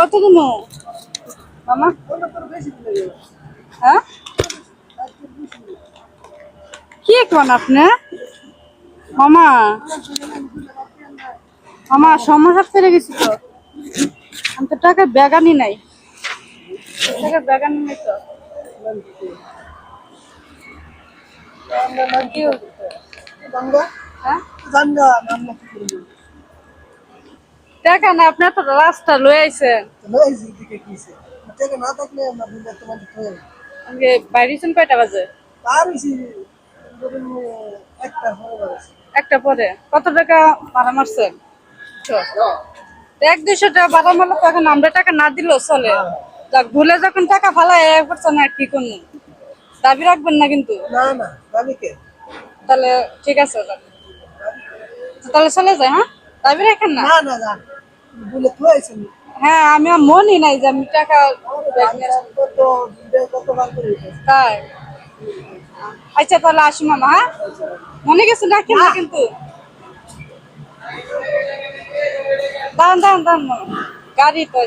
কত দিমু মামা? হ্যাঁ কি কোন আপনি মামা? মামা সমস্যা ফেলে গেছি তো, আমি তো টাকা ব্যাগানি নাই, টাকা ব্যাগানি নাই তো। হ্যাঁ? টাকা না, আপনার তো রাস্তা লয়ে আইছেন। আজকে বাইরেছেন কয়টা বাজে? একটা পরে। কত টাকা ভাড়া মারছেন? 100-200 টাকা ভাড়া মারলে তো এখন আমরা টাকা না দিলেও চলে। যাক, ভুলে যখন টাকা ফালাই করছেন আর কি করুন, দাবি রাখবেন না কিন্তু। তাহলে ঠিক আছে, তাহলে চলে যায়। হ্যাঁ, দাবি রাখেন না। হ্যাঁ, আমি আর মনই নাই যে আমি টাকা তাই। আচ্ছা তাহলে আসি মামা। হ্যাঁ, মনে গেছে রাখেন না কিন্তু। দাঁড়ান দাঁড়ান দাঁড়ান মামা, গাড়ি তো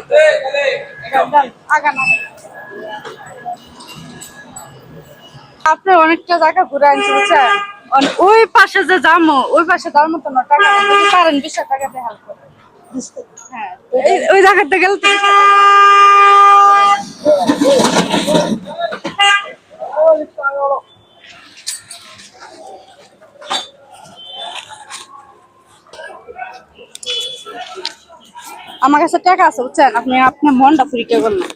আগান। আপনার অনেকটা জায়গা ঘুরে আনছি বুঝছেন, ওই পাশে যে যাবো ওই পাশে যাওয়ার মতো না, টাকা যদি পারেন 20 টাকা দিয়ে হেল্প করে। হ্যাঁ, ওই জায়গাতে গেলে তো আমার কাছে টাকা আছে বুঝছেন, আপনি আপনার মনটা ফুরিতে করলেন।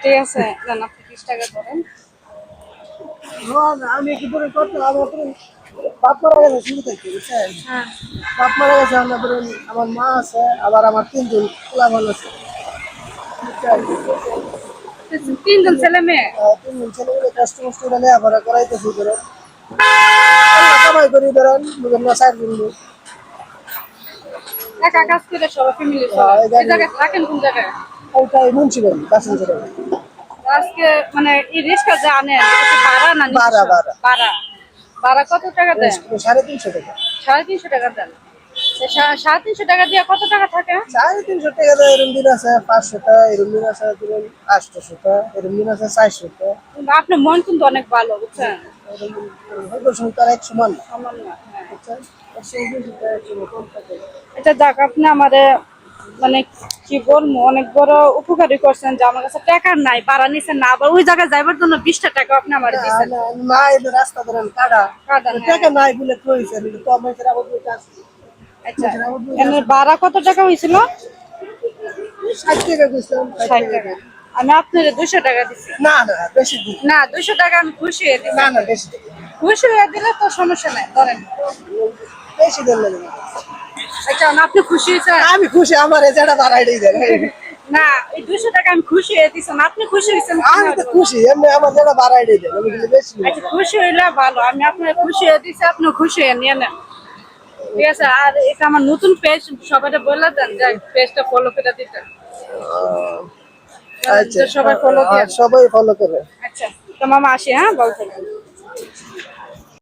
ঠিক আছে, নেন আপনি 20 টাকা করেন। আমি কি করে করতে আমার তো বাপ মারা গেছে শুরু থেকে বুঝছেন। হ্যাঁ, বাপ মারা গেছে, আমরা ধরুন আমার মা আছে, আবার আমার 3 জন পোলা ভালো আছে বুঝছেন। 3 জন ছেলে মেয়ে। 3 জন ছেলে মিলে কষ্ট মষ্ট করে লেখাপড়া করাইতেছি ধরেন, কামাই করি ধরেন বুঝেন না 4 জন লোক। একা কাজ করে সবাই ফ্যামিলি চলে। এই জায়গায় থাকেন কোন জায়গায়? ওইটাই মুন্সিগঞ্জ বাসন্তী। আজকে মানে এই রিক্সা যে আনেন এটা কি ভাড়া না নিজস্ব? ভাড়া ভাড়া ভাড়া। ভাড়া কত টাকা দেন? 350 টাকা। 350 টাকা দেন। 350 টাকা দিয়ে কত টাকা থাকে? 350 টাকা দেয়, এরম দিন আছে 500 টাকা, এরম দিন আছে ধরুন 800 টাকা, এরম দিন আছে 400 টাকা। কিন্তু আপনার মন কিন্তু অনেক ভালো বুঝছেন। হয়তো সংখ্যার এক সমান না সমান না, হ্যাঁ। বুঝছেন। 120 টাকা এক সমান কম থাকে। এটা যাক, আপনি আমারে মানে কি বলবো অনেক বড় উপকারী করছেন যে আমার কাছে টাকা নাই, ভাড়া নিছেন না, আবার ওই জায়গায় যাইবার জন্য 20 টাকা আপনি আমার দিচ্ছেন। না এই রাস্তা ধরেন কাটা কাটা, হ্যাঁ। টাকা নাই বলে কইছেন, তো আমাদের আবার বইতে আছে। আচ্ছা, এর ভাড়া কত টাকা হয়েছিল? 60 টাকা কইছেন। 60 টাকা। আমি আপনার 200 টাকা দিচ্ছি। না না বেশি দিন। না, 200 টাকা আমি খুশি হয়ে দিচ্ছি। না না বেশি দিন। খুশি হয়ে দিলে তো সমস্যা নাই, ধরেন। বেশি দিন লাগে। আচ্ছা, আপনি খুশি হয়েছেন? আমি খুশি, আমার এজাটা বাড়াই দেন। না, এই 200 টাকা আমি খুশি হয়ে দিচ্ছেন, আপনি খুশি হয়েছেন? আমি তো খুশি, এমনি আমার যেটা বাড়াই দেন, আমি কিন্তু বেশি। আচ্ছা, খুশি হইলে ভালো, আমি আপনার খুশি হয়ে দিচ্ছি, আপনি খুশি হয়ে নিয়ে নেন। ঠিক আছে, আর এটা আমার নতুন পেজ, সবাই বলে দেন যে পেজটা ফলো করে দিতে। আচ্ছা সবাই ফলো দিয়ে। সবাই ফলো করে। আচ্ছা, তো মামা আসি। হ্যাঁ, বলতেন।